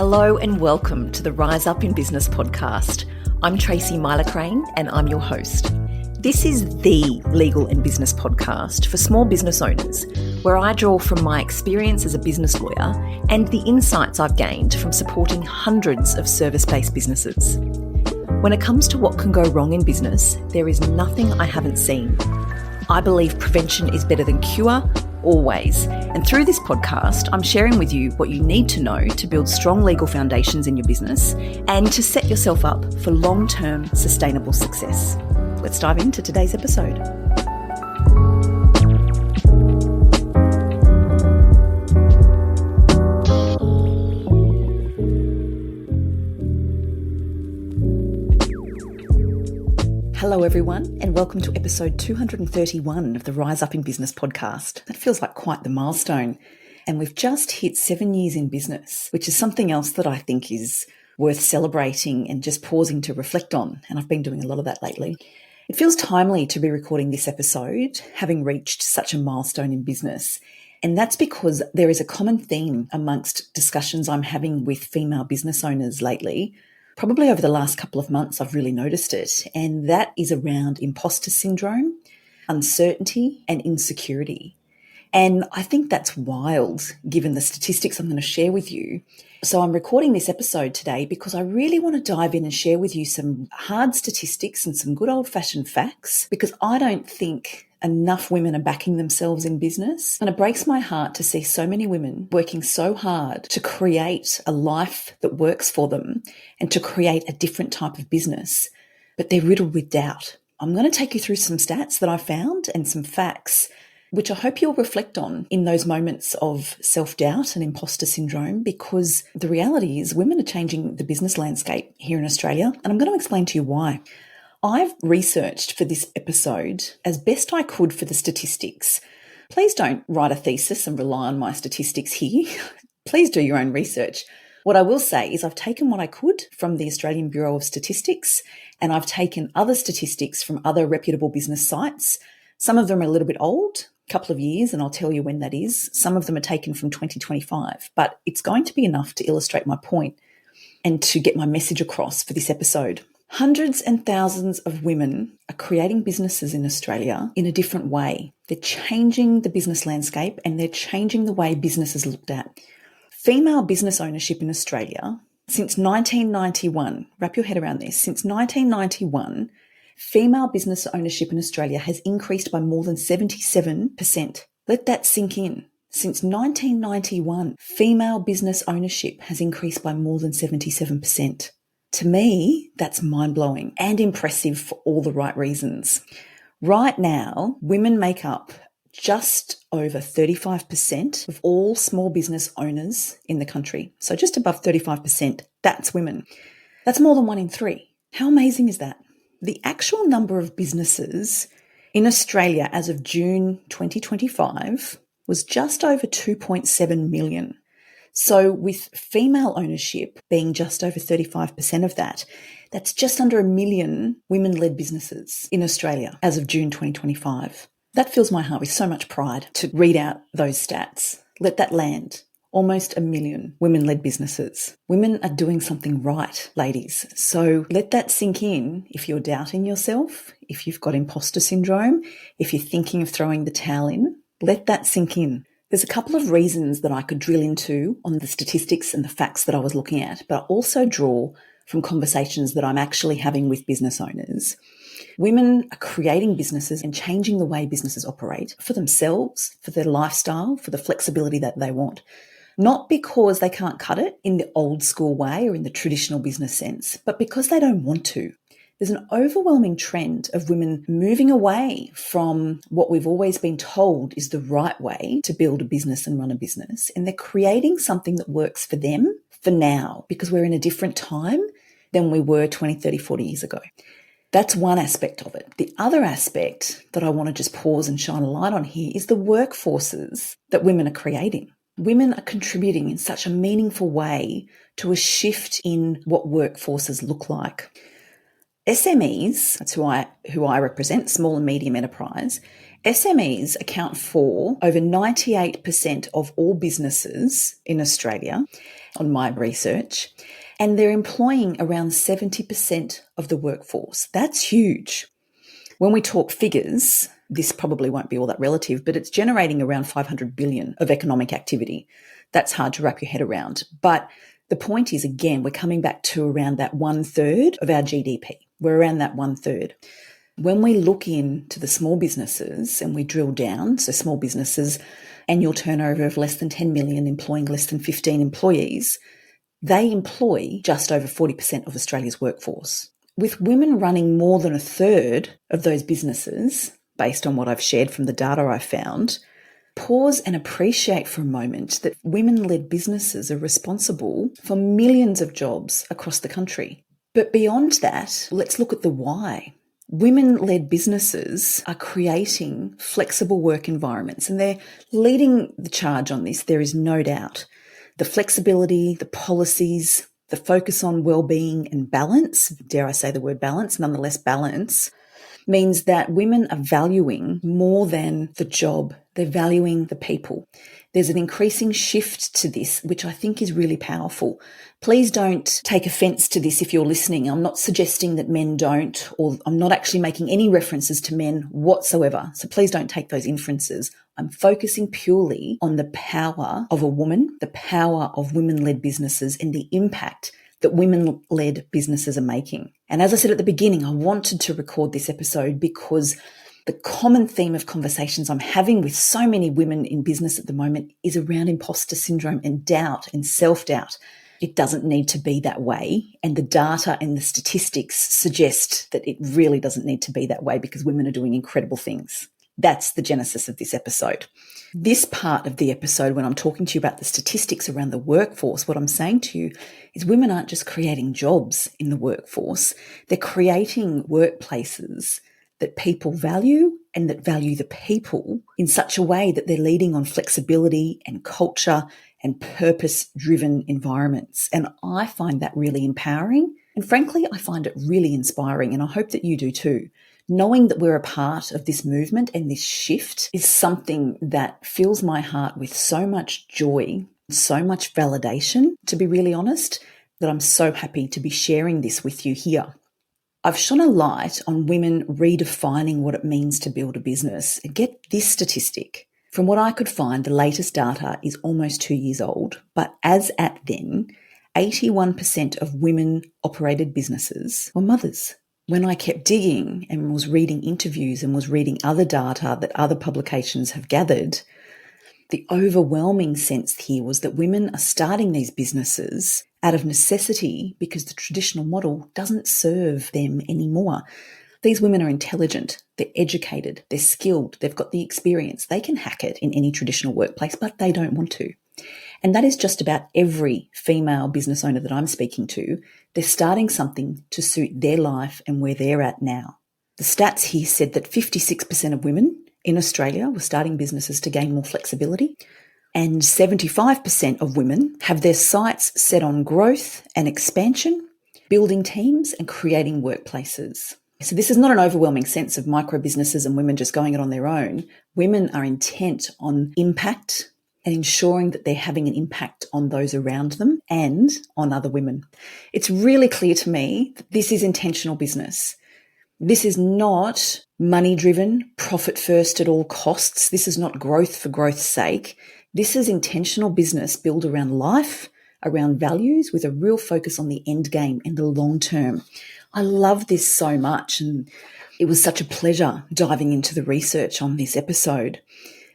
Hello and welcome to the Rise Up in Business podcast. I'm Tracy Myler-Crane and I'm your host. This is the legal and business podcast for small business owners, where I draw from my experience as a business lawyer and the insights I've gained from supporting hundreds of service-based businesses. When it comes to what can go wrong in business, there is nothing I haven't seen. I believe prevention is better than cure, always. And through this podcast, I'm sharing with you what you need to know to build strong legal foundations in your business and to set yourself up for long-term sustainable success. Let's dive into today's episode. Hello everyone, and welcome to episode 231 of the Rise Up in Business podcast. That feels like quite the milestone. And we've just hit 7 years in business, which is something else that I think is worth celebrating and just pausing to reflect on. And I've been doing a lot of that lately. It feels timely to be recording this episode, having reached such a milestone in business. And that's because there is a common theme amongst discussions I'm having with female business owners lately. Probably over the last couple of months, I've really noticed it, and that is around imposter syndrome, uncertainty, and insecurity. And I think that's wild, given the statistics I'm going to share with you. So I'm recording this episode today because I really want to dive in and share with you some hard statistics and some good old-fashioned facts, because I don't think enough women are backing themselves in business. And it breaks my heart to see so many women working so hard to create a life that works for them and to create a different type of business, but they're riddled with doubt. I'm going to take you through some stats that I found and some facts, which I hope you'll reflect on in those moments of self-doubt and imposter syndrome, because the reality is women are changing the business landscape here in Australia, and I'm going to explain to you why. I've researched for this episode as best I could for the statistics. Please don't write a thesis and rely on my statistics here. Please do your own research. What I will say is I've taken what I could from the Australian Bureau of Statistics, and I've taken other statistics from other reputable business sites. Some of them are a little bit old, a couple of years, and I'll tell you when that is. Some of them are taken from 2025, but it's going to be enough to illustrate my point and to get my message across for this episode. Hundreds and thousands of women are creating businesses in Australia in a different way. They're changing the business landscape and they're changing the way business is looked at. Female business ownership in Australia since 1991, wrap your head around this, since 1991, female business ownership in Australia has increased by more than 77%. Let that sink in. Since 1991, female business ownership has increased by more than 77%. To me, that's mind-blowing and impressive for all the right reasons. Right now, women make up just over 35% of all small business owners in the country. So just above 35%, that's women. That's more than 1 in 3. How amazing is that? The actual number of businesses in Australia as of June 2025 was just over 2.7 million. So with female ownership being just over 35% of that, that's just under 1 million women-led businesses in Australia as of June 2025. That fills my heart with so much pride to read out those stats. Let that land. Almost 1 million women-led businesses. Women are doing something right, ladies. So let that sink in if you're doubting yourself, if you've got imposter syndrome, if you're thinking of throwing the towel in. Let that sink in. There's a couple of reasons that I could drill into on the statistics and the facts that I was looking at, but I also draw from conversations that I'm actually having with business owners. Women are creating businesses and changing the way businesses operate for themselves, for their lifestyle, for the flexibility that they want. Not because they can't cut it in the old school way or in the traditional business sense, but because they don't want to. There's an overwhelming trend of women moving away from what we've always been told is the right way to build a business and run a business. And they're creating something that works for them for now, because we're in a different time than we were 20, 30, 40 years ago. That's one aspect of it. The other aspect that I want to just pause and shine a light on here is the workforces that women are creating. Women are contributing in such a meaningful way to a shift in what workforces look like. SMEs, that's who I represent, small and medium enterprise, SMEs account for over 98% of all businesses in Australia, on my research, and they're employing around 70% of the workforce. That's huge. When we talk figures, this probably won't be all that relative, but it's generating around 500 billion of economic activity. That's hard to wrap your head around. But the point is, again, we're coming back to around that 1/3 of our GDP. We're around that 1/3. When we look into the small businesses and we drill down, so small businesses, annual turnover of less than 10 million, employing less than 15 employees, they employ just over 40% of Australia's workforce. With women running more than 1/3 of those businesses, based on what I've shared from the data I found, pause and appreciate for a moment that women-led businesses are responsible for millions of jobs across the country. But beyond that, let's look at the why. Women-led businesses are creating flexible work environments, and they're leading the charge on this, there is no doubt. The flexibility, the policies, the focus on well-being and balance, dare I say the word balance, nonetheless balance, means that women are valuing more than the job. They're valuing the people. There's an increasing shift to this, which I think is really powerful. Please don't take offense to this if you're listening. I'm not suggesting that men don't, or I'm not actually making any references to men whatsoever. So please don't take those inferences. I'm focusing purely on the power of a woman, the power of women-led businesses, and the impact that women-led businesses are making. And as I said at the beginning, I wanted to record this episode because the common theme of conversations I'm having with so many women in business at the moment is around imposter syndrome and doubt and self-doubt. It doesn't need to be that way. And the data and the statistics suggest that it really doesn't need to be that way because women are doing incredible things. That's the genesis of this episode. This part of the episode, when I'm talking to you about the statistics around the workforce, what I'm saying to you is women aren't just creating jobs in the workforce. They're creating workplaces that people value and that value the people in such a way that they're leading on flexibility and culture and purpose-driven environments. And I find that really empowering. And frankly, I find it really inspiring. And I hope that you do too. Knowing that we're a part of this movement and this shift is something that fills my heart with so much joy, so much validation, to be really honest, that I'm so happy to be sharing this with you here. I've shone a light on women redefining what it means to build a business. And get this statistic. From what I could find, the latest data is almost 2 years old, but as at then, 81% of women-operated businesses were mothers. When I kept digging and was reading interviews and was reading other data that other publications have gathered, the overwhelming sense here was that women are starting these businesses out of necessity because the traditional model doesn't serve them anymore. These women are intelligent, they're educated, they're skilled, they've got the experience. They can hack it in any traditional workplace, but they don't want to. And that is just about every female business owner that I'm speaking to. They're starting something to suit their life and where they're at now. The stats here said that 56% of women in Australia were starting businesses to gain more flexibility, and 75% of women have their sights set on growth and expansion, building teams and creating workplaces. So this is not an overwhelming sense of micro businesses and women just going it on their own. Women are intent on impact and ensuring that they're having an impact on those around them and on other women. It's really clear to me that this is intentional business. This is not money-driven, profit first at all costs. This is not growth for growth's sake. This is intentional business built around life, around values, with a real focus on the end game and the long term. I love this so much, and it was such a pleasure diving into the research on this episode.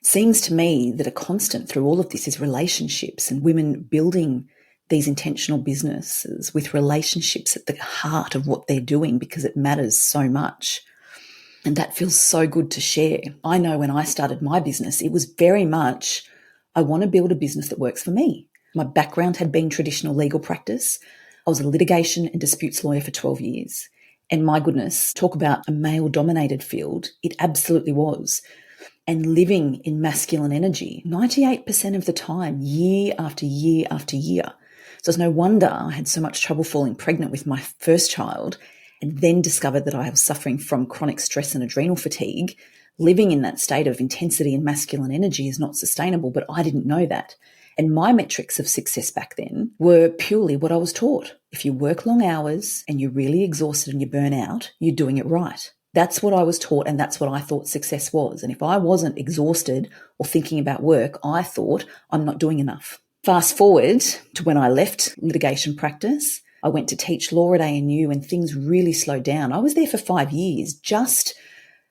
It seems to me that a constant through all of this is relationships and women building these intentional businesses with relationships at the heart of what they're doing because it matters so much. And that feels so good to share. I know when I started my business, it was very much, I want to build a business that works for me. My background had been traditional legal practice. I was a litigation and disputes lawyer for 12 years. And my goodness, talk about a male-dominated field. It absolutely was. And living in masculine energy, 98% of the time, year after year after year. So it's no wonder I had so much trouble falling pregnant with my first child and then discovered that I was suffering from chronic stress and adrenal fatigue. Living in that state of intensity and masculine energy is not sustainable, but I didn't know that. And my metrics of success back then were purely what I was taught. If you work long hours and you're really exhausted and you burn out, you're doing it right. That's what I was taught, and that's what I thought success was. And if I wasn't exhausted or thinking about work, I thought I'm not doing enough. Fast forward to when I left litigation practice, I went to teach law at ANU and things really slowed down. I was there for 5 years, just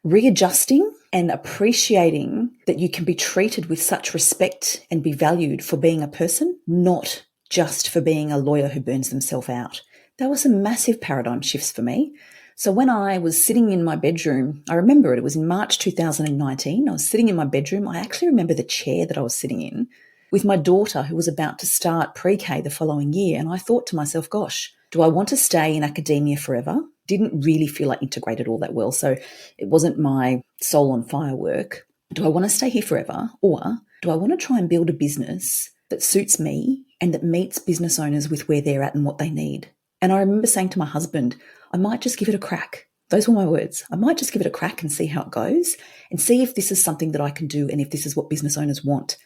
readjusting and appreciating that you can be treated with such respect and be valued for being a person, not just for being a lawyer who burns themselves out. That was some massive paradigm shifts for me. So when I was sitting in my bedroom, I remember it was in March 2019, I was sitting in my bedroom. I actually remember the chair that I was sitting in with my daughter who was about to start pre-K the following year. And I thought to myself, gosh, do I want to stay in academia forever? Didn't really feel like integrated all that well. So it wasn't my soul on fire work. Do I want to stay here forever? Or do I want to try and build a business that suits me and that meets business owners with where they're at and what they need? And I remember saying to my husband, I might just give it a crack. Those were my words. I might just give it a crack and see how it goes and see if this is something that I can do and if this is what business owners want.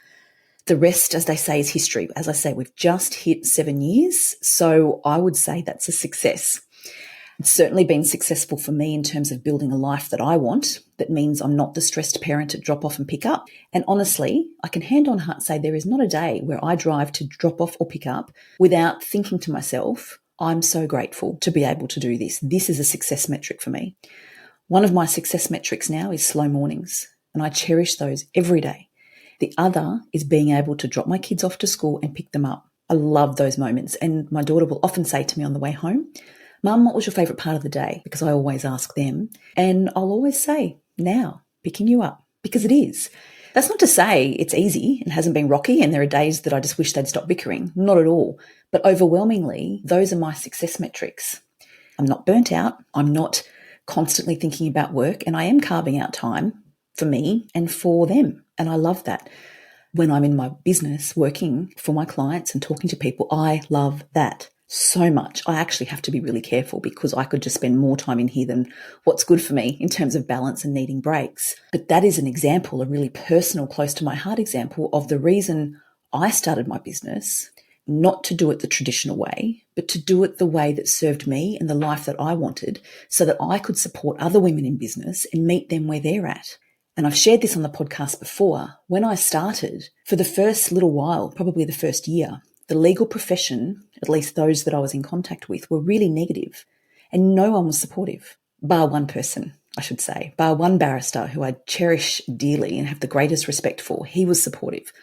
The rest, as they say, is history. As I say, we've just hit 7 years, so I would say that's a success. It's certainly been successful for me in terms of building a life that I want. That means I'm not the stressed parent at drop off and pick up. And honestly, I can hand on heart say there is not a day where I drive to drop off or pick up without thinking to myself, I'm so grateful to be able to do this. This is a success metric for me. One of my success metrics now is slow mornings, and I cherish those every day. The other is being able to drop my kids off to school and pick them up. I love those moments. And my daughter will often say to me on the way home, Mum, what was your favourite part of the day? Because I always ask them. And I'll always say, now, picking you up, because it is. That's not to say it's easy and hasn't been rocky and there are days that I just wish they'd stop bickering. Not at all. But overwhelmingly, those are my success metrics. I'm not burnt out. I'm not constantly thinking about work, and I am carving out time for me and for them. And I love that. When I'm in my business working for my clients and talking to people, I love that so much. I actually have to be really careful because I could just spend more time in here than what's good for me in terms of balance and needing breaks. But that is an example, a really personal, close to my heart example of the reason I started my business, not to do it the traditional way, but to do it the way that served me and the life that I wanted so that I could support other women in business and meet them where they're at. And I've shared this on the podcast before. When I started, for the first little while, probably the first year, the legal profession, at least those that I was in contact with, were really negative and no one was supportive, bar one person, I should say, bar one barrister who I cherish dearly and have the greatest respect for. He was supportive.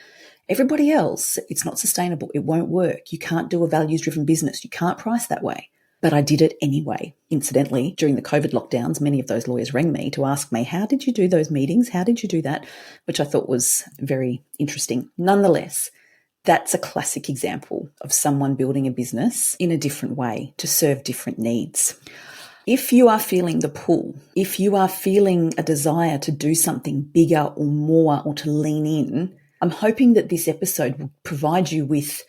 Everybody else, it's not sustainable. It won't work. You can't do a values-driven business. You can't price that way. But I did it anyway. Incidentally, during the COVID lockdowns, many of those lawyers rang me to ask me, how did you do those meetings? How did you do that? Which I thought was very interesting. Nonetheless, that's a classic example of someone building a business in a different way to serve different needs. If you are feeling the pull, if you are feeling a desire to do something bigger or more or to lean in, I'm hoping that this episode will provide you with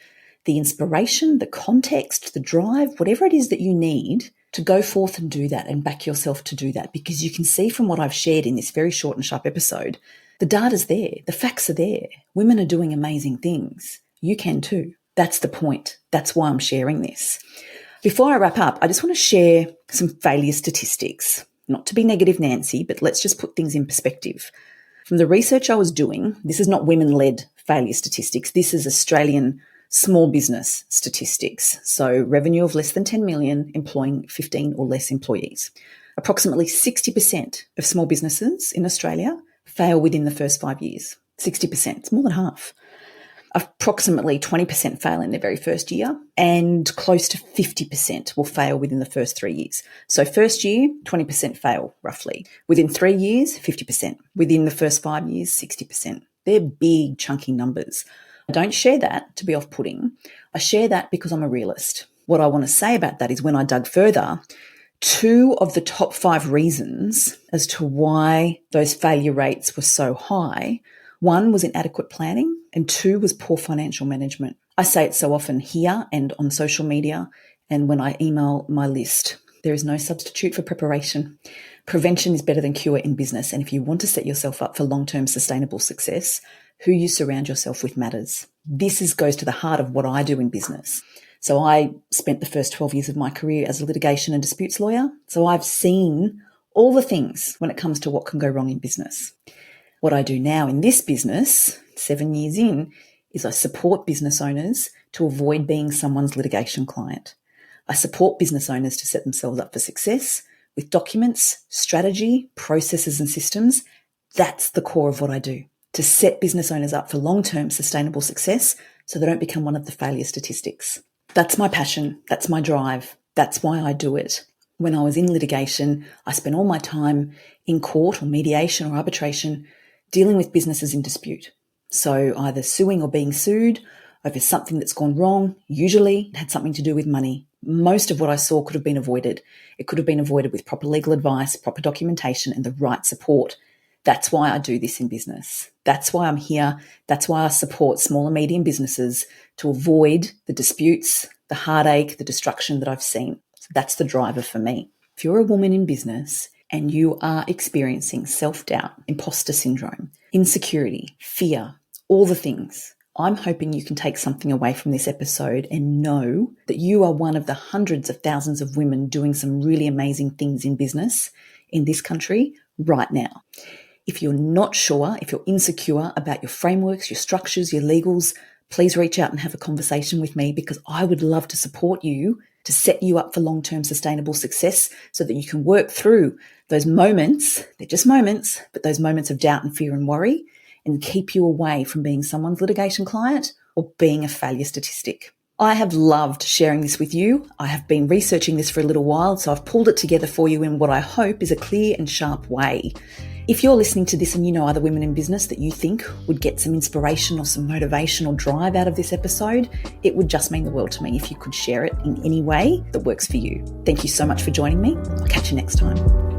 the inspiration, the context, the drive, whatever it is that you need to go forth and do that and back yourself to do that. Because you can see from what I've shared in this very short and sharp episode, the data's there, the facts are there. Women are doing amazing things. You can too. That's the point. That's why I'm sharing this. Before I wrap up, I just want to share some failure statistics. Not to be negative Nancy, but let's just put things in perspective. From the research I was doing, this is not women-led failure statistics. This is Australian small business statistics. So revenue of less than 10 million, employing 15 or less employees. Approximately 60% of small businesses in Australia fail within the first 5 years. 60%, it's more than half. Approximately 20% fail in their very first year, and close to 50% will fail within the first 3 years. So first year, 20% fail roughly. Within 3 years, 50%. Within the first 5 years, 60%. They're big, chunky numbers. I don't share that to be off-putting. I share that because I'm a realist. What I want to say about that is when I dug further, 2 of the top 5 reasons as to why those failure rates were so high, 1 was inadequate planning and 2 was poor financial management. I say it so often here and on social media and when I email my list. There is no substitute for preparation. Prevention is better than cure in business. And if you want to set yourself up for long-term sustainable success, who you surround yourself with matters. This goes to the heart of what I do in business. So I spent the first 12 years of my career as a litigation and disputes lawyer. So I've seen all the things when it comes to what can go wrong in business. What I do now in this business, 7 years in, is I support business owners to avoid being someone's litigation client. I support business owners to set themselves up for success with documents, strategy, processes and systems. That's the core of what I do, to set business owners up for long-term sustainable success so they don't become one of the failure statistics. That's my passion. That's my drive. That's why I do it. When I was in litigation, I spent all my time in court or mediation or arbitration dealing with businesses in dispute. So either suing or being sued over something that's gone wrong. Usually it had something to do with money. Most of what I saw could have been avoided. It could have been avoided with proper legal advice, proper documentation, and the right support. That's why I do this in business. That's why I'm here. That's why I support small and medium businesses to avoid the disputes, the heartache, the destruction that I've seen. So that's the driver for me. If you're a woman in business and you are experiencing self-doubt, imposter syndrome, insecurity, fear, all the things, I'm hoping you can take something away from this episode and know that you are one of the hundreds of thousands of women doing some really amazing things in business in this country right now. If you're not sure, if you're insecure about your frameworks, your structures, your legals, please reach out and have a conversation with me, because I would love to support you to set you up for long-term sustainable success so that you can work through those moments, they're just moments, but those moments of doubt and fear and worry, and keep you away from being someone's litigation client or being a failure statistic. I have loved sharing this with you. I have been researching this for a little while, so I've pulled it together for you in what I hope is a clear and sharp way. If you're listening to this and you know other women in business that you think would get some inspiration or some motivation or drive out of this episode, it would just mean the world to me if you could share it in any way that works for you. Thank you so much for joining me. I'll catch you next time.